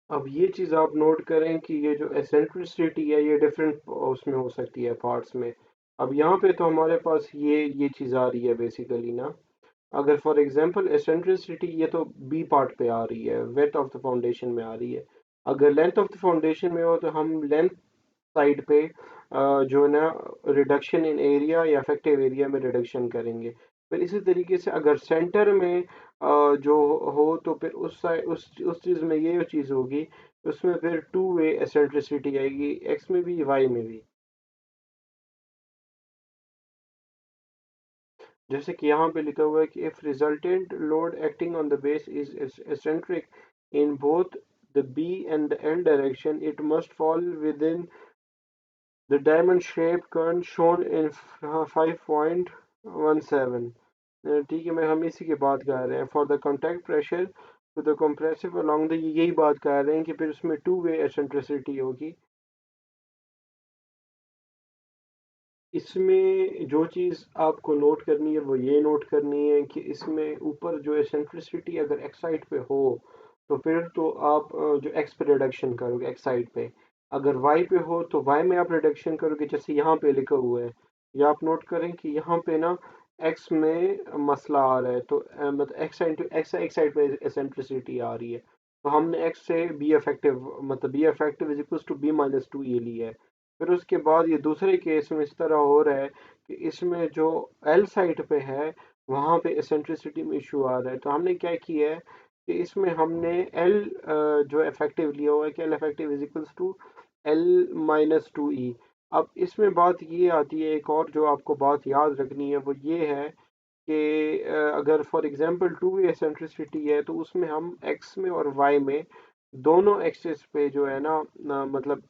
अब ये चीज़ आप नोट करें कि ये जो एसेंट्रिसिटी है ये डिफरेंट उसमें हो सकती है पार्ट्स में। अब यहाँ पे तो हमारे पास ये चीज़ आ रही है बेसिकली ना। अगर फॉर एग्जांपल एसेंट्रिसिटी ये तो बी पार्ट पे आ रही है, वेट ऑफ द फाउंडेशन में आ रही है। अगर लेंथ ऑफ द फाउंडेशन में हो तो हम लेंथ साइड पे जो है ना रिडक्शन इन एरिया या इफेक्टिव एरिया में रिडक्शन करेंगे। फिर इसी तरीके से अगर सेंटर में जो हो तो फिर उस साइड उस चीज़ में ये चीज़ होगी, उसमें फिर टू वे एसेंट्रिसिटी आएगी, एक्स में भी वाई में भी। जैसे कि यहाँ पे लिखा हुआ है कि if resultant load acting on the base is eccentric in both the b and the n direction, it must fall within the diamond shaped curve shown in 5.17। ठीक है, मैं हम इसी की बात कर रहे हैं। For the contact pressure to the compressive along the, यही बात कर रहे हैं कि फिर उसमें टू वे एसेंट्रिसिटी होगी। इसमें जो चीज़ आपको नोट करनी है वो ये नोट करनी है कि इसमें ऊपर जो एसेंट्रिसिटी अगर एक्स साइड पे हो तो फिर तो आप जो एक्स पे रिडक्शन करोगे एक्स साइड पे। अगर वाई पे हो तो वाई में आप रिडक्शन करोगे, जैसे यहाँ पे लिखा हुआ है। या आप नोट करें कि यहाँ पे ना एक्स में मसला आ रहा है, तो मतलब एक्स साइड एक्स साइड पे एसेंट्रिसिटी आ रही है, तो हमने एक्स से बी इफेक्टिव मतलब B effective is equal to B minus two ये लिया है। फिर उसके बाद ये दूसरे केस में इस तरह हो रहा है कि इसमें जो एल साइड पे है वहाँ पे एसेंट्रिसिटी में इशू आ रहा है, तो हमने क्या किया है कि इसमें हमने एल जो इफेक्टिव लिया हुआ है कि L effective is equals to L minus two E. अब इसमें बात ये आती है, एक और जो आपको बात याद रखनी है वो ये है कि अगर for example two way eccentricity है तो उसमें हम एक्स में और वाई में दोनों एक्सिस पे जो है ना मतलब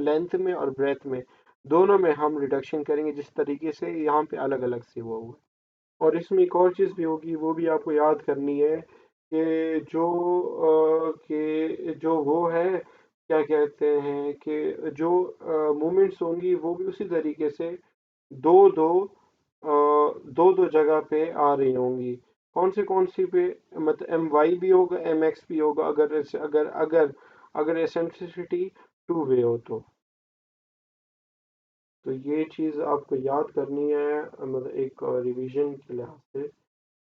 लेंथ में और ब्रेथ में दोनों में हम रिडक्शन करेंगे, जिस तरीके से यहाँ पे अलग अलग से हुआ हुआ है। और इसमें एक और चीज़ भी होगी वो भी आपको याद करनी है कि जो वो है क्या कहते हैं कि जो मूवमेंट्स होंगी वो भी उसी तरीके से दो दो दो दो जगह पे आ रही होंगी। कौन सी पे, मतलब एम वाई भी होगा एम एक्स भी होगा, अगर एसेंट्रिसिटी टू वे हो तो ये चीज़ आपको याद करनी है, मतलब एक रिवीजन के लिहाज से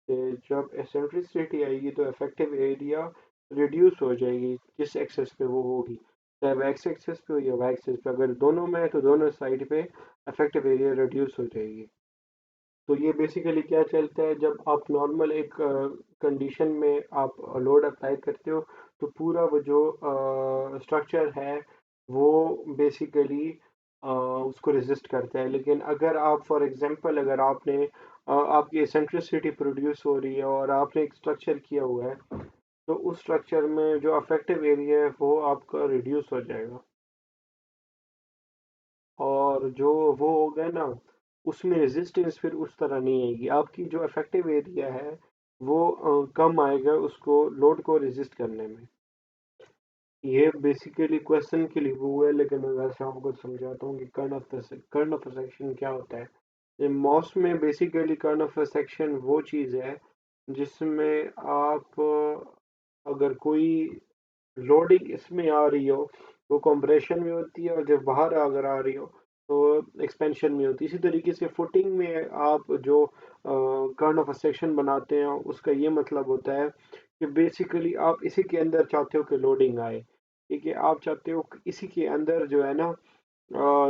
कि जब एसेंट्रिसिटी आएगी तो इफेक्टिव एरिया रिड्यूस हो जाएगी जिस एक्सेस पे वो होगी, चाहे वो एक्स एक्सेस पे हो या वाई एक्सेस पे। अगर दोनों में है तो दोनों साइड पे इफेक्टिव एरिया रिड्यूस हो जाएगी। तो ये बेसिकली क्या चलता है, जब आप नॉर्मल एक कंडीशन में आप लोड अप्लाई करते हो तो पूरा वो जो स्ट्रक्चर है वो बेसिकली उसको रेजिस्ट करता है। लेकिन अगर आप फॉर एग्जांपल अगर आपने आपकी एसेंट्रिसिटी प्रोड्यूस हो रही है और आपने एक स्ट्रक्चर किया हुआ है तो उस स्ट्रक्चर में जो अफेक्टिव एरिया है वो आपका रिड्यूस हो जाएगा। और जो वो होगा ना उसमें रेजिस्टेंस फिर उस तरह नहीं आएगी, आपकी जो इफेक्टिव एरिया है वो कम आएगा उसको लोड को रेजिस्ट करने में। ये बेसिकली क्वेश्चन के लिए हुआ है, लेकिन मैं वैसे आपको समझाता हूँ कि कर्न ऑफ सेक्शन क्या होता है। ये मॉस में बेसिकली कर्न ऑफ सेक्शन वो चीज़ है जिसमें आप अगर कोई लोडिंग इसमें आ रही हो वो कंप्रेशन में होती है, और जब बाहर अगर आ रही हो तो एक्सपेंशन में होती है। इसी तरीके से फुटिंग में आप जो कर्न ऑफ सेक्शन बनाते हैं उसका ये मतलब होता है कि बेसिकली आप इसी के अंदर चाहते हो कि लोडिंग आए। ठीक है, आप चाहते हो कि इसी के अंदर जो है ना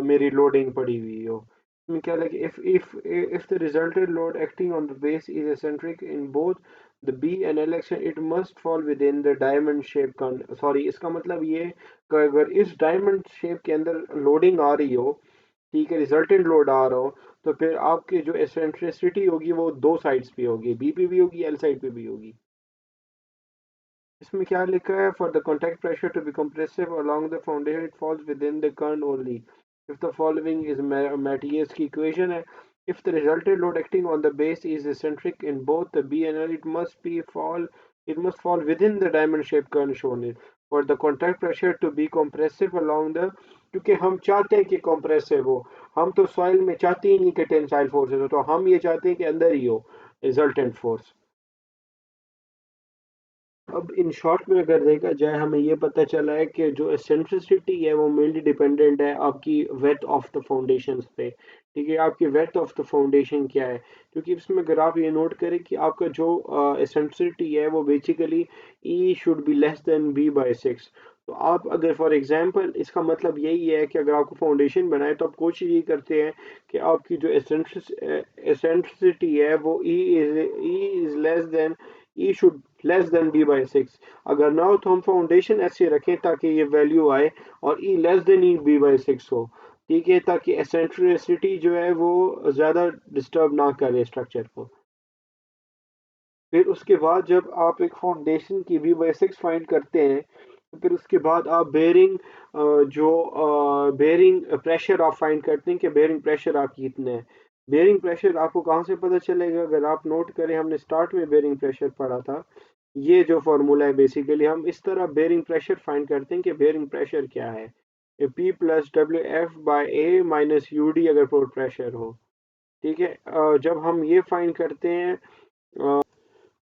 मेरी लोडिंग पड़ी हुई हो। इसमें क्या लगे, if the resultant load acting on the base is eccentric in both the B and L action, it must fall within the diamond shape con sorry, इसका मतलब ये कि अगर इस डायमंड शेप के अंदर लोडिंग आ रही हो, ठीक है, रिजल्टेंट लोड आ रहा हो, तो फिर आपकी जो एसेंट्रिसिटी होगी वो दो साइड्स पे होगी, बी पे भी होगी एल साइड पे भी होगी। इसमें क्या लिखा है, for the contact pressure to be compressive along the foundation it falls within the kern only if the following is matters की इक्वेशन है। If the resultant load acting on the base is eccentric in both the B and L, it must fall within the diamond shaped curve shown in for the contact pressure to be compressive along the, क्योंकि हम चाहते हैं कि compressive हो, हम तो soil में चाहते ही नहीं कि टेंसाइल फोर्सेस हो, तो हम ये चाहते हैं कि अंदर ही हो रिजल्टेंट फोर्स। अब इन शॉर्ट में अगर देखा जाए, हमें ये पता चला है कि जो एसेंट्रिसिटी है वो मेनली डिपेंडेंट है आपकी वेथ ऑफ द फाउंडेशन पे। ठीक है, आपकी वेथ ऑफ द फाउंडेशन क्या है, क्योंकि इसमें अगर आप ये नोट करें कि आपका जो एसेंट्रिसिटी है वो basically E should be less than बी/6। तो आप अगर फॉर एग्जांपल, इसका मतलब यही है कि अगर आपको फाउंडेशन बनाए तो आप कोशिश ये करते हैं कि आपकी जो एसेंट्रिसिटी है वो E is less than, E should less than b/6। अगर ना हो तो हम फाउंडेशन ऐसे रखें ताकि ये वैल्यू आए और ई लेस देन ई b/6 हो। ठीक है, ताकि एसेंट्रिसिटी जो है वो ज़्यादा डिस्टर्ब ना करे स्ट्रक्चर को। फिर उसके बाद जब आप एक फाउंडेशन की b/6 फाइंड करते हैं, तो फिर उसके बाद आप बेयरिंग, जो बेयरिंग प्रेशर आप फाइंड करते हैं कि बेयरिंग प्रेशर आपकी कितना है। बेयरिंग प्रेशर आपको कहाँ से पता चलेगा, अगर आप नोट करें हमने स्टार्ट में बेयरिंग प्रेशर पढ़ा था। ये जो फॉर्मूला है बेसिकली हम इस तरह बेयरिंग प्रेशर फाइंड करते हैं कि बेयरिंग प्रेशर क्या है, P plus W F by A minus U D अगर पोर्ट प्रेशर हो। ठीक है, जब हम ये फाइंड करते हैं,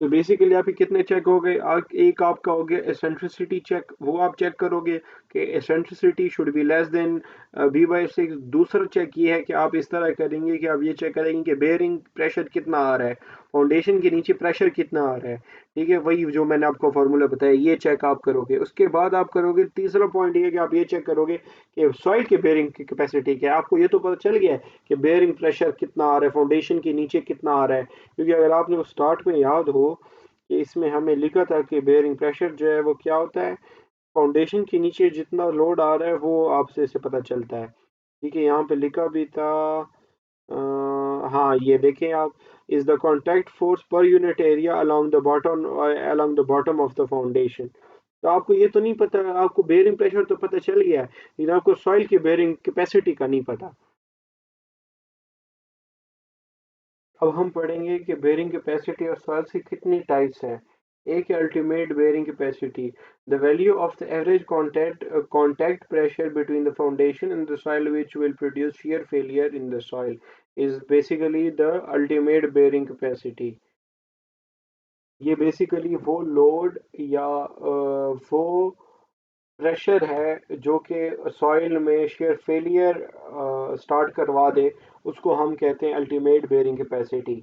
तो बेसिकली आपके कितने चेक हो गए, एक आपका हो गया एसेंट्रिसिटी चेक, वो आप चेक करोगे कि eccentricity should be less then b/6। दूसरा चेक ये है कि आप इस तरह करेंगे कि आप ये चेक करेंगे कि बेयरिंग प्रेशर कितना आ रहा है, फाउंडेशन के नीचे प्रेशर कितना आ रहा है। ठीक है, वही जो मैंने आपको फार्मूला बताया ये चेक आप करोगे। उसके बाद आप करोगे, तीसरा पॉइंट ये है कि आप ये चेक करोगे कि सॉइल के बेयरिंग की कैपेसिटी क्या है। आपको ये तो पता चल गया है कि बेयरिंग प्रेशर कितना आ रहा है, फाउंडेशन के नीचे कितना आ रहा है, क्योंकि अगर आपने वो स्टार्ट में याद हो कि इसमें हमें लिखा था कि बेयरिंग प्रेशर जो है वो क्या होता है, फाउंडेशन के नीचे जितना लोड आ रहा है वो आपसे इसे पता चलता है। ठीक है, यहाँ पे लिखा भी था, हाँ ये देखें आप, is the contact force per unit area along the bottom of the foundation. तो आपको ये तो नहीं पता, आपको बेयरिंग प्रेशर तो पता चल गया है, लेकिन आपको सॉइल की बेयरिंग कैपेसिटी का नहीं पता। अब हम पढ़ेंगे कि बेयरिंग कैपेसिटी और सॉइल की कितनी टाइप्स हैं। एक है ultimate bearing capacity, the value of the average contact pressure between the foundation and the soil which will produce shear failure in the soil is basically the ultimate bearing capacity। ये basically वो load या वो pressure है जो कि soil में share failure start करवा दे, उसको हम कहते हैं अल्टीमेट बेयरिंग कैपेसिटी।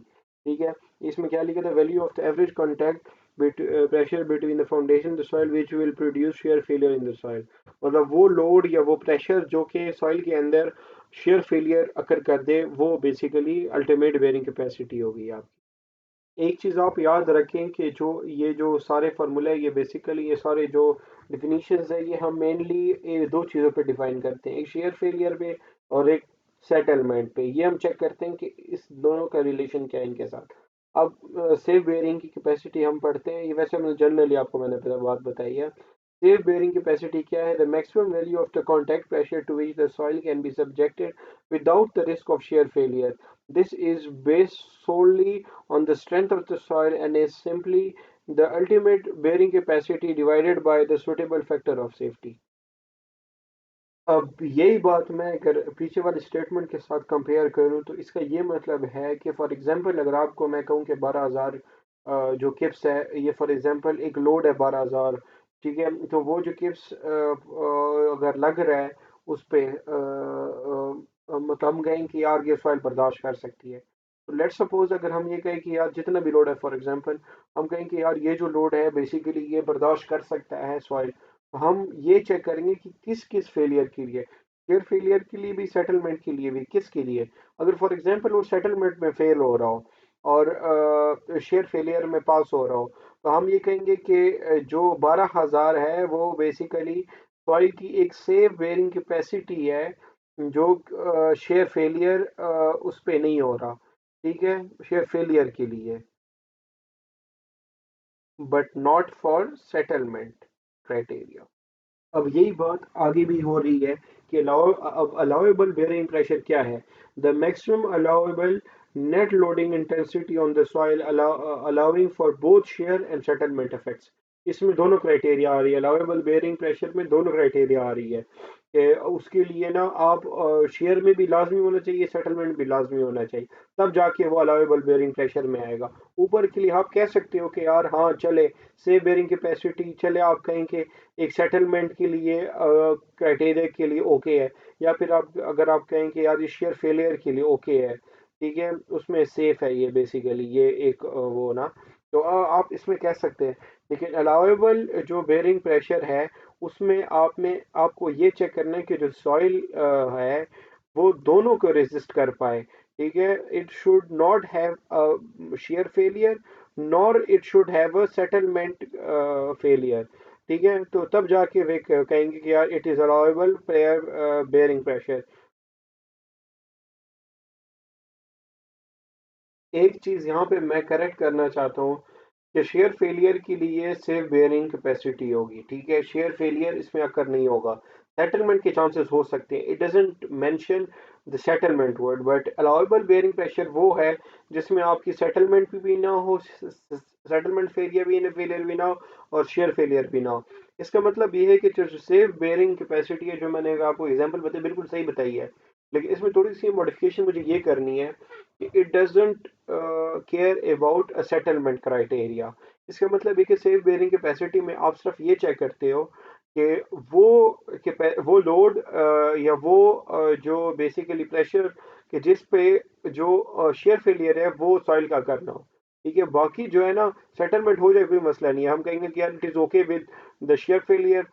ठीक है, इसमें क्या लिखा था, value of the average contact pressure between the foundation the soil which will produce share failure in the soil. मतलब वो लोड या वो प्रेशर जो कि सॉइल के अंदर शेयर फेलियर अकर कर दे, वो बेसिकली अल्टीमेट बेयरिंग कैपेसिटी होगी आपकी। एक चीज़ आप याद रखें कि जो ये जो सारे फार्मूले हैं, ये बेसिकली ये सारे जो डिफिनीशंस है, ये हम मेनली दो चीज़ों पे डिफाइन करते हैं, एक शेयर फेलियर पे और एक सेटलमेंट पे। ये हम चेक करते हैं कि इस दोनों का रिलेशन क्या है इनके साथ। अब सेफ बेयरिंग की कैपेसिटी हम पढ़ते हैं, ये वैसे हमने जनरली आपको मैंने पहले बात बताई है। सेफ बेयरिंग कैपेसिटी क्या है, the maximum value of the contact pressure to which the soil can be subjected without the risk of shear failure. This is based solely on the strength of the soil and is simply the ultimate bearing capacity divided by the suitable factor of safety। अब यही बात मैं अगर पीछे वाले statement के साथ compare करूं तो इसका ये मतलब है कि फॉर एग्जांपल अगर आपको मैं कहूं कि 12,000 जो किप्स है, ये फॉर एग्जांपल एक लोड है 12,000। ठीक है, तो वो जो किप्स अगर लग रहा है उस पे मतलब हम कहें कि यार ये सॉइल बर्दाश्त कर सकती है। तो लेट सपोज अगर हम ये कहें कि यार जितना भी लोड है, फॉर एग्जांपल हम कहें कि यार ये जो लोड है बेसिकली ये बर्दाश्त कर सकता है सॉइल, हम ये चेक करेंगे कि किस किस फेलियर के लिए, शेयर फेलियर के लिए भी सेटलमेंट के लिए भी, किसके लिए। अगर फॉर एग्जांपल वो सेटलमेंट में फेल हो रहा हो और शेयर फेलियर में पास हो रहा हो, तो हम ये कहेंगे कि जो 12,000 है वो बेसिकली सॉइल की एक सेफ बेयरिंग कैपेसिटी है, जो शेयर फेलियर उस पे नहीं हो रहा। ठीक है, शेयर फेलियर के लिए, but not for settlement criteria. अब यही बात आगे भी हो रही है कि अलाउेबल बेयरिंग प्रेशर क्या है, the maximum allowable net loading intensity on the soil allowing for both share and settlement effects. इसमें दोनों क्राइटेरिया आ रही है, अलाउेबल बेयरिंग प्रेशर में दोनों क्राइटेरिया आ रही है कि उसके लिए ना आप शेयर में भी लाजमी होना चाहिए, सेटलमेंट भी लाजमी होना चाहिए, तब जाके वो अलाउेबल बेयरिंग प्रेशर में आएगा। ऊपर के लिए आप कह सकते हो कि यार हाँ चले सेफ बेयरिंग कैपेसिटी चले, आप कहें कि एक सेटलमेंट के लिए क्राइटेरिया के लिए ओके है, या फिर आप अगर आप कहें कि यार ये शेयर फेलियर के लिए ओके है, ठीक है, उसमें सेफ है ये बेसिकली ये एक वो ना, तो आप इसमें कह सकते हैं। लेकिन अलाउेबल जो बेयरिंग प्रेशर है उसमें आप में आपको ये चेक करना है कि जो सॉइल है वो दोनों को रेजिस्ट कर पाए, ठीक है। It should not have shear failure nor it should have a settlement failure, ठीक है, तो तब जाके वे कहेंगे कि यार it is allowable bearing pressure. एक चीज यहाँ पे मैं करेक्ट करना चाहता हूँ कि शेयर फेलियर के लिए सेफ बेयरिंग कैपेसिटी होगी, ठीक है, शेयर फेलियर इसमें अकर नहीं होगा। सेटलमेंट के चांसेस हो सकते हैं, it doesn't mention the settlement word, but allowable bearing pressure वो है जिसमें आपकी सेटलमेंट भी ना हो, सेटलमेंट फेलियर भी ना हो, और शेयर फेलियर भी ना हो। इसका मतलब ये है कि जो सेफ बेयरिंग कैपेसिटी है, जो मैंने आपको एग्जांपल बताई बिल्कुल सही बताई है, लेकिन इसमें थोड़ी सी मॉडिफिकेशन मुझे ये करनी है कि it doesn't care about a settlement criteria. इसका मतलब है कि सेफ बेयरिंग कैपेसिटी में आप सिर्फ ये चेक करते हो कि वो वो लोड या वो जो बेसिकली प्रेशर कि जिस पे जो शेयर फेलियर है वो सॉइल का करना हो, ठीक है, बाकी जो है ना सेटलमेंट हो जाए कोई मसला नहीं है, हम कहेंगे कि यार it is okay with the shear failure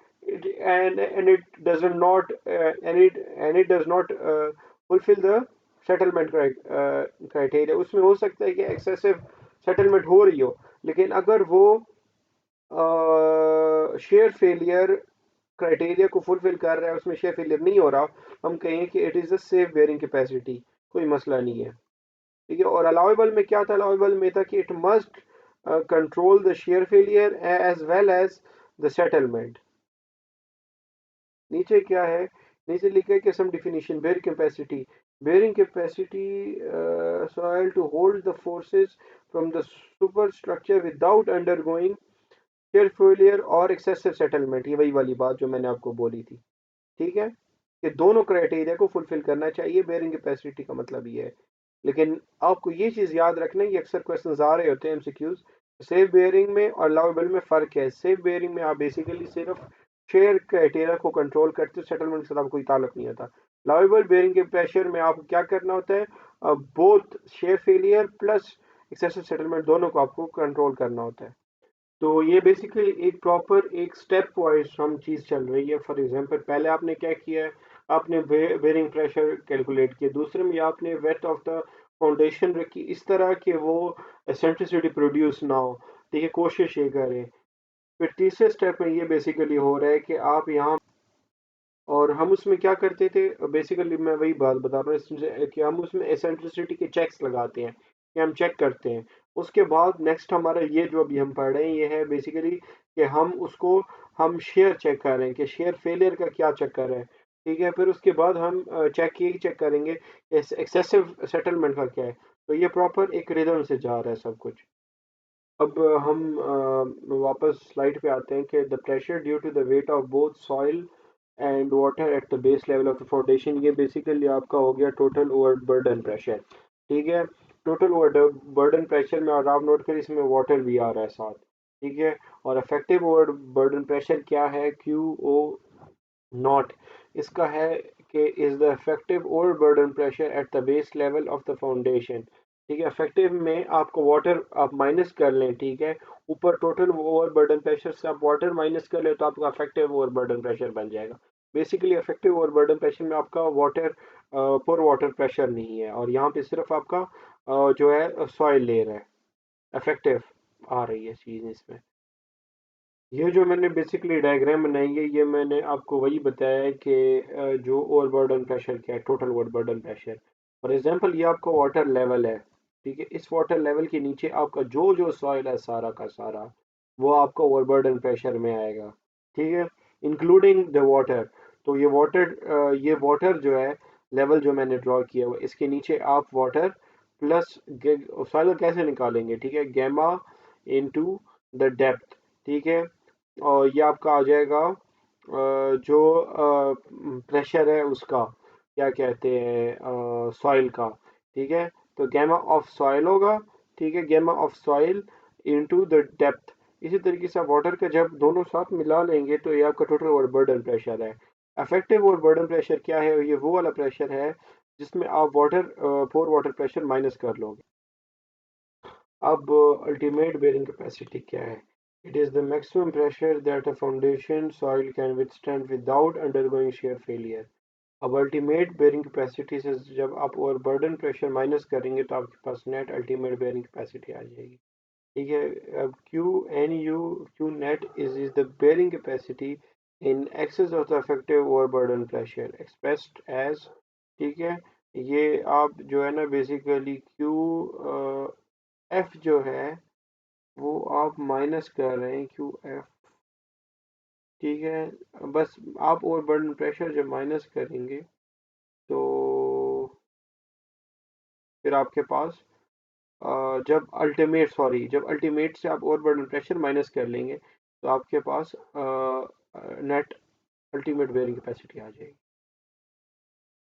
and it does not and it does not fulfill the settlement criteria. उसमें हो सकता है कि एक्सेसिव सेटलमेंट हो रही हो, लेकिन अगर वो शेयर फेलियर क्राइटेरिया को फुलफिल कर रहा है, उसमें शेयर फेलियर नहीं हो रहा, हम कहें कि it is a safe bearing capacity, कोई मसला नहीं है, ठीक है। और अलाउेबल में क्या था, अलाउेबल में था कि it must control the shear failure as well as the settlement. नीचे क्या है, नीचे लिखा है कि some definition bearing capacity soil to hold the forces from the superstructure without undergoing shear failure और excessive settlement, ये वही वाली बात जो मैंने आपको बोली थी, ठीक है, कि दोनों क्राइटेरिया को फुलफिल करना चाहिए, बेयरिंग कैपेसिटी का मतलब ये है। लेकिन आपको ये चीज़ याद रखना है, ये अक्सर क्वेश्चन आ रहे होते हैं एमसीक्यूज, सेफ बेयरिंग में और अलाउेबल में फ़र्क है। सेफ बेयरिंग में आप बेसिकली सिर्फ शेयर क्राइटेरिया को कंट्रोल करते हो, सेटलमेंट से आपको कोई ताल्लुक नहीं होता। अलाउेबल बेयरिंग के प्रेशर में आपको क्या करना होता है, both share failure plus excessive settlement दोनों को आपको कंट्रोल करना होता है। तो ये बेसिकली एक प्रॉपर एक स्टेप वाइज हम चीज़ चल रही है। फॉर एग्जांपल पहले आपने क्या किया है, आपने बेयरिंग प्रेशर कैलकुलेट किया, दूसरे में आपने वेट ऑफ द फाउंडेशन रखी इस तरह कि वो एसेंट्रिसिटी प्रोड्यूस ना हो, ठीक है, कोशिश ये करें। फिर तीसरे स्टेप में ये बेसिकली हो रहा है कि आप यहाँ, और हम उसमें क्या करते थे बेसिकली, मैं वही बात बता रहा हूँ कि हम उसमें एसेंट्रिसिटी के चेक्स लगाते हैं, कि हम चेक करते हैं। उसके बाद नेक्स्ट हमारा ये जो अभी हम पढ़ रहे हैं ये है बेसिकली कि हम उसको हम शेयर चेक कर रहे हैं कि शेयर फेलियर का क्या चक्कर है, ठीक है। फिर उसके बाद हम चेक करेंगे एक्सेसिव सेटलमेंट का क्या है। तो ये प्रॉपर एक रिदम से जा रहा है सब कुछ। अब हम वापस स्लाइड पे आते हैं कि the pressure due to the weight of both soil and water at the base level of the foundation, ये बेसिकली आपका हो गया टोटल ओवरबर्डन प्रेशर, ठीक है। टोटल ओवरबर्डन प्रेशर में, और आप नोट करिए इसमें वाटर भी आ रहा है साथ, ठीक है। और इफेक्टिव ओवरबर्डन प्रेशर क्या है, क्यू ओ नॉट, इसका है कि is the effective overburden pressure at the base level of the foundation, ठीक है। इफेक्टिव में आपको वाटर आप माइनस कर लें, ठीक है, ऊपर टोटल ओवरबर्डन प्रेशर से आप वाटर माइनस कर लें तो आपका इफेक्टिव ओवरबर्डन प्रेशर बन जाएगा। बेसिकली इफेक्टिव ओवरबर्डन प्रेशर में आपका वाटर पर वाटर प्रेशर नहीं है, और यहाँ पे सिर्फ आपका जो है सॉइल ले रहा है, इफेक्टिव आ रही है चीज़ इसमें। ये जो मैंने बेसिकली डायग्राम बनाई है ये मैंने आपको वही बताया है कि जो ओवरबर्डन प्रेशर क्या है, total overburden pressure. For example ये आपका वाटर लेवल है, ठीक है, इस वाटर लेवल के नीचे आपका जो जो सॉइल है सारा का सारा वो आपका ओवरबर्डन प्रेशर में आएगा, ठीक है, इंक्लूडिंग द वाटर। तो ये वाटर जो है लेवल जो मैंने ड्रॉ किया हुआ इसके नीचे आप वाटर प्लस सॉइल कैसे निकालेंगे, ठीक है, गैमा इनटू द डेप्थ, ठीक है, और ये आपका आ जाएगा जो प्रेशर है उसका, क्या कहते हैं, सॉइल का। ठीक है, तो गैमा ऑफ सॉइल होगा। ठीक है, gamma of soil into the depth. इसी तरीके से वाटर का जब दोनों साथ मिला लेंगे तो ये आपका टोटल ओवरबर्डन प्रेशर है। इफेक्टिव ओवरबर्डन प्रेशर क्या है? ये वो वाला प्रेशर है जिसमें आप वाटर पोर वाटर प्रेशर माइनस कर लोगे। अब अल्टीमेट बेयरिंग कैपेसिटी क्या है? It is the maximum pressure that a foundation soil can withstand without undergoing shear failure. अब अल्टीमेट बेयरिंग कैपेसिटी से जब आप ओवरबर्डन प्रेशर माइनस करेंगे तो आपके पास नेट अल्टीमेट बेयरिंग कैपेसिटी आ जाएगी। ठीक है, अब Q net is the bearing capacity in excess of the effective overburden pressure expressed as. ठीक है, ये आप जो है ना बेसिकली क्यू एफ जो है वो आप माइनस कर रहे हैं क्यू एफ। ठीक है, बस आप ओवरबर्डन प्रेशर जब माइनस करेंगे तो फिर आपके पास जब अल्टीमेट से आप ओवरबर्डन प्रेशर माइनस कर लेंगे तो आपके पास नेट अल्टीमेट बेयरिंग कैपेसिटी आ जाएगी।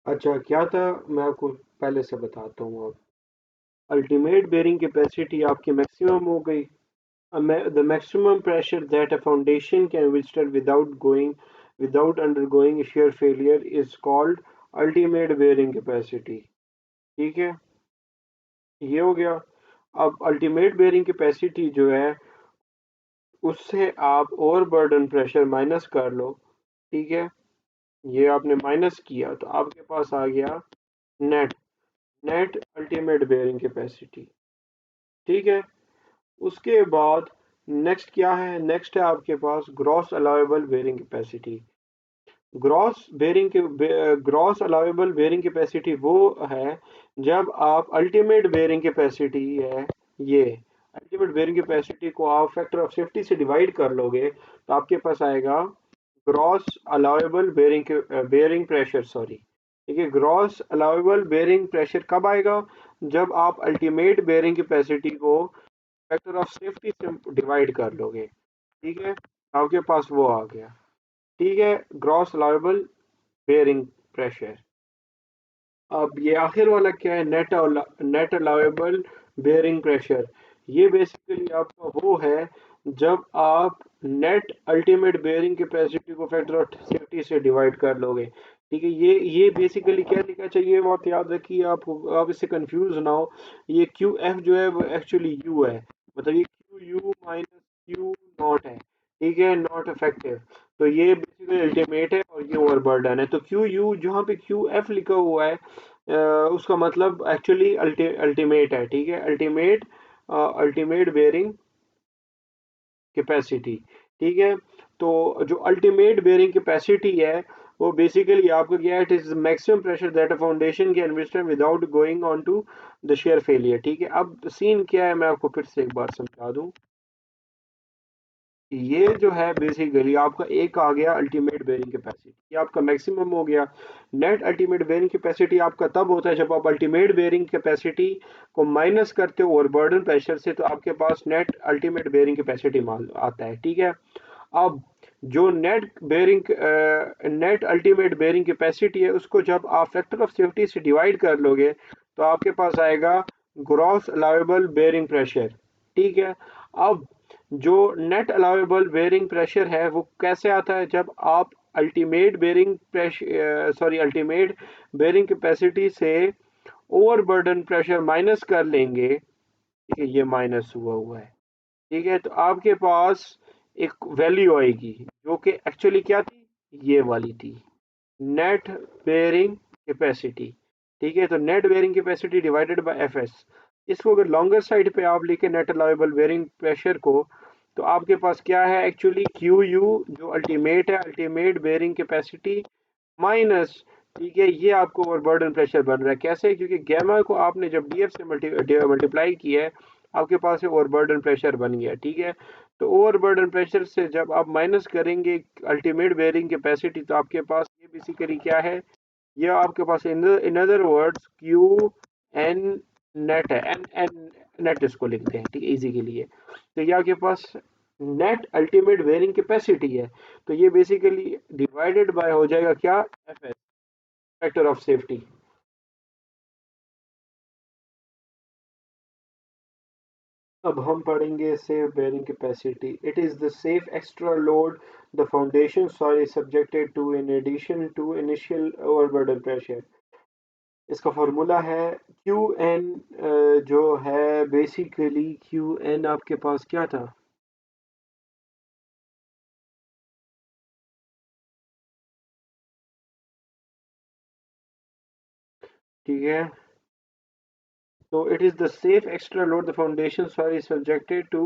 अच्छा, क्या था? मैं आपको पहले से बताता हूँ। अब अल्टीमेट बेयरिंग कैपेसिटी आपकी मैक्सिमम हो गई। The maximum pressure that a foundation can withstand without undergoing shear failure is called ultimate bearing capacity। ठीक है, ये हो गया। अब अल्टीमेट बेयरिंग कैपेसिटी जो है उससे आप ओवरबर्डन प्रेशर माइनस कर लो। ठीक है, ये आपने माइनस किया तो आपके पास आ गया net net ultimate bearing capacity. ठीक है, उसके बाद नेक्स्ट क्या है? नेक्स्ट है आपके पास gross allowable bearing capacity. Gross allowable bearing capacity वो है जब आप अल्टीमेट बेयरिंग कैपेसिटी है, ये अल्टीमेट बेयरिंग कैपेसिटी को आप फैक्टर ऑफ सेफ्टी से डिवाइड कर लोगे तो आपके पास आएगा gross allowable bearing pressure, sorry. ठीक है, ग्रॉस अलाउेबल बेयरिंग प्रेशर कब आएगा? जब आप अल्टीमेट बेयरिंग कैपेसिटी को फैक्टर ऑफ सेफ्टी से डिवाइड कर लोगे। ठीक है, आपके पास वो आ गया। ठीक है, ग्रॉस अलाउेबल बेयरिंग प्रेशर। अब ये आखिर वाला क्या है? Net allowable bearing pressure. ये बेसिकली आपका वो है जब आप नेट अल्टीमेट बेयरिंग कैपेसिटी को फैक्टर ऑफ सेफ्टी से डिवाइड कर लोगे। ठीक है, ये बेसिकली क्या लिखा चाहिए बात याद रखिए, आप इससे कंफ्यूज ना हो। ये क्यू एफ जो है वो एक्चुअली यू है, मतलब ये Q U minus Q not है। ठीक है, नॉट इफेक्टिव। तो ये बेसिकली अल्टीमेट है और ये ओवरबर्डन है। तो क्यू यू जहाँ पे क्यू एफ लिखा हुआ है उसका मतलब एक्चुअली अल्टीमेट है। ठीक है, अल्टीमेट बेयरिंग कैपेसिटी। ठीक है, तो जो अल्टीमेट बेयरिंग कैपेसिटी है वो बेसिकली आपको क्या है? It is maximum pressure that a foundation can withstand without going on to the shear failure. ठीक है, अब सीन क्या है मैं आपको फिर से एक बार समझा दूं। ये जो है बेसिकली आपका एक आ गया अल्टीमेट बेयरिंग कैपेसिटी, ये आपका मैक्सिमम हो गया। नेट अल्टीमेट बेयरिंग कैपेसिटी आपका तब होता है जब आप अल्टीमेट बेयरिंग कैपेसिटी को माइनस करते हो ओवरबर्डन प्रेशर से, तो आपके पास नेट अल्टीमेट बेयरिंग कैपेसिटी आता है। ठीक है, अब जो नेट अल्टीमेट बेयरिंग कैपेसिटी है उसको जब आप फैक्टर ऑफ सेफ्टी से डिवाइड कर लोगे तो आपके पास आएगा ग्रॉस अलाउेबल बेयरिंग प्रेशर। ठीक है, अब जो नेट अलाउेबल बेयरिंग प्रेशर है वो कैसे आता है? जब आप अल्टीमेट बेयरिंग कैपेसिटी से ओवरबर्डन प्रेशर माइनस कर लेंगे। ठीक है, ये माइनस हुआ है। ठीक है, तो आपके पास एक वैल्यू आएगी जो कि एक्चुअली क्या थी? ये वाली थी नेट बेयरिंग कैपेसिटी। ठीक है, तो net bearing capacity divided by F S. इसको अगर लॉन्गर साइड पे आप लिखे नेट अलाउेबल बेयरिंग प्रेशर को, तो आपके पास क्या है एक्चुअली? क्यू यू जो अल्टीमेट है, अल्टीमेट बेयरिंग कैपेसिटी माइनस। ठीक है, ये आपको ओवरबर्डन प्रेशर बन रहा है। कैसे? क्योंकि गैमा को आपने जब डीएफ से मल्टीप्लाई किया है आपके पास ओवरबर्डन प्रेशर बन गया। ठीक है, तो ओवरबर्डन प्रेशर से जब आप माइनस करेंगे अल्टीमेट बेयरिंग कैपेसिटी तो आपके पास ये बेसिकली क्या है? ये आपके पास in other words Q N net है। एन एन नेट इसको लिखते हैं, ठीक है, इजी के लिए। तो ये आपके पास नेट अल्टीमेट बेयरिंग कैपेसिटी है। तो ये बेसिकली डिवाइडेड बाय हो जाएगा क्या, F S, factor of safety. अब हम पढ़ेंगे safe bearing capacity. It is the safe extra load the foundation soil is subjected to in addition to initial overburden pressure. इसका फॉर्मूला है क्यू एन, जो है बेसिकली क्यू एन आपके पास क्या था, ठीक है। So it is the safe extra load the foundation soil is subjected to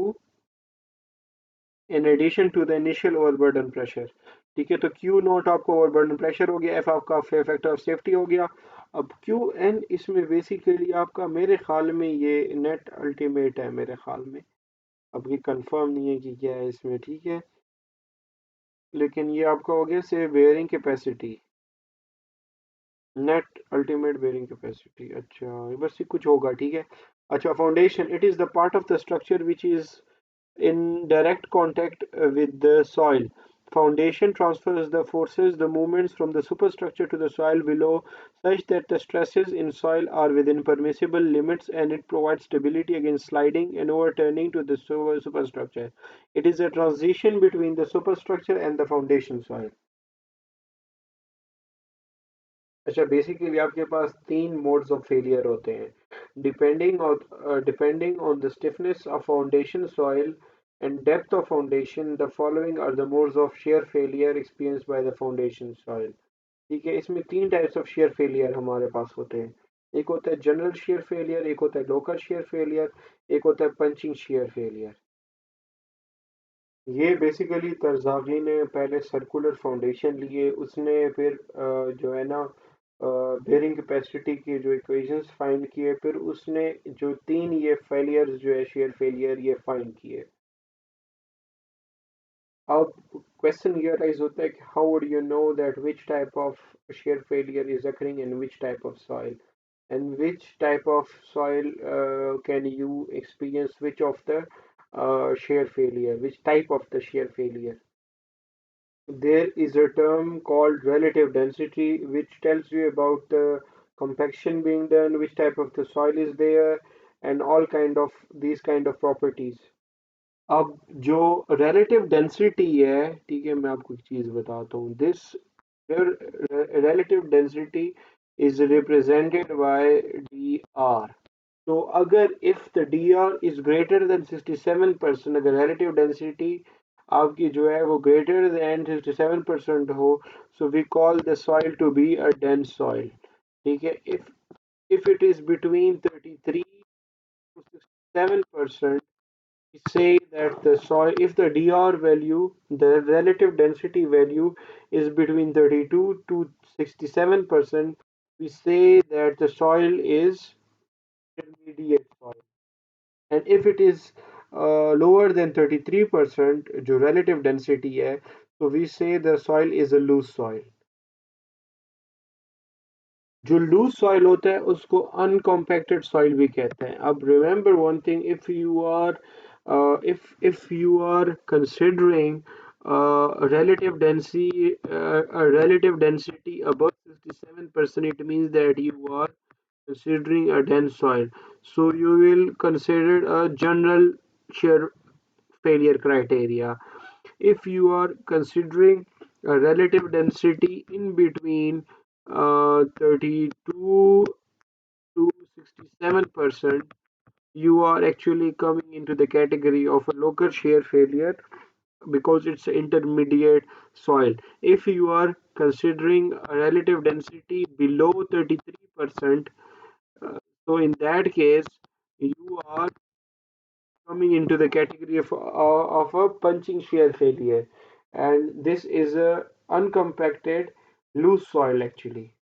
in addition to the initial overburden pressure। ठीक है, तो Q नॉट आपका ओवरबर्डन प्रेशर हो गया, F आपका फैक्टर ऑफ सेफ्टी हो गया। अब क्यू एन इसमें बेसिकली आपका मेरे ख्याल में ये नेट अल्टीमेट है मेरे ख्याल में। अब ये कंफर्म नहीं है कि क्या है इसमें, ठीक है, लेकिन ये आपका हो गया से bearing capacity, net ultimate bearing capacity. अच्छा, बस ये कुछ होगा, ठीक है। अच्छा, foundation it is the part of the structure which is in direct contact with the soil. Foundation transfers the forces, the movements from the superstructure to the soil below, such that the stresses in soil are within permissible limits, and it provides stability against sliding and overturning to the superstructure. It is a transition between the superstructure and the foundation soil. अच्छा, basically आपके पास तीन modes of failure होते हैं, depending on the stiffness of foundation soil and depth of foundation. The following are the modes of shear failure experience by the foundation soil. ठीक है, इसमें तीन टाइप्स ऑफ शेयर फेलियर हमारे पास होते हैं। एक होता है जनरल शेयर फेलियर, एक होता है लोकल शेयर फेलियर, एक होता है पंचिंग शेयर फेलियर। ये बेसिकली तरज़ावी ने पहले सर्कुलर फाउंडेशन लिए, उसने फिर जो है ना बेयरिंग कैपेसिटी के जो इक्वेशंस फाइंड किए, फिर उसने जो तीन ये फेलियर्स जो है शेयर फेलियर ये फाइंड किए। अब क्वेश्चन ये राइज होता है कि how would you know that which type of shear failure is occurring in which type of soil, and which type of soil can you experience which of the shear failure, which type of the shear failure. There is a term called relative density which tells you about the compaction being done, which type of the soil is there, and all kind of these kind of properties. अब जो relative density है, ठीक है, मैं आपको एक चीज बताता हूँ। This relative density is represented by dr। तो अगर if the dr is greater than 67%, अगर relative density आपकी जो है वो greater than 67% हो, so we call the soil to be a dense soil। ठीक है, if it is between 33 to 67%, we say that the soil, if the dr value, the relative density value is between 32 to 67%, we say that the soil is intermediate soil। And if it is lower than 33% जो relative density है, so we say the soil is a loose soil। जो loose soil होता है उसको अनकॉम्पैक्टेड soil भी कहते हैं। अब remember one thing, if you are considering relative density above 67%, it means that you are considering a dense soil, so you will consider a general shear failure criteria. If you are considering a relative density in between 32 to 67%, you are actually coming into the category of a local shear failure because it's intermediate soil. If you are considering a relative density below 33%, so in that case, you are coming into the category of a punching shear failure, and this is a uncompacted loose soil actually।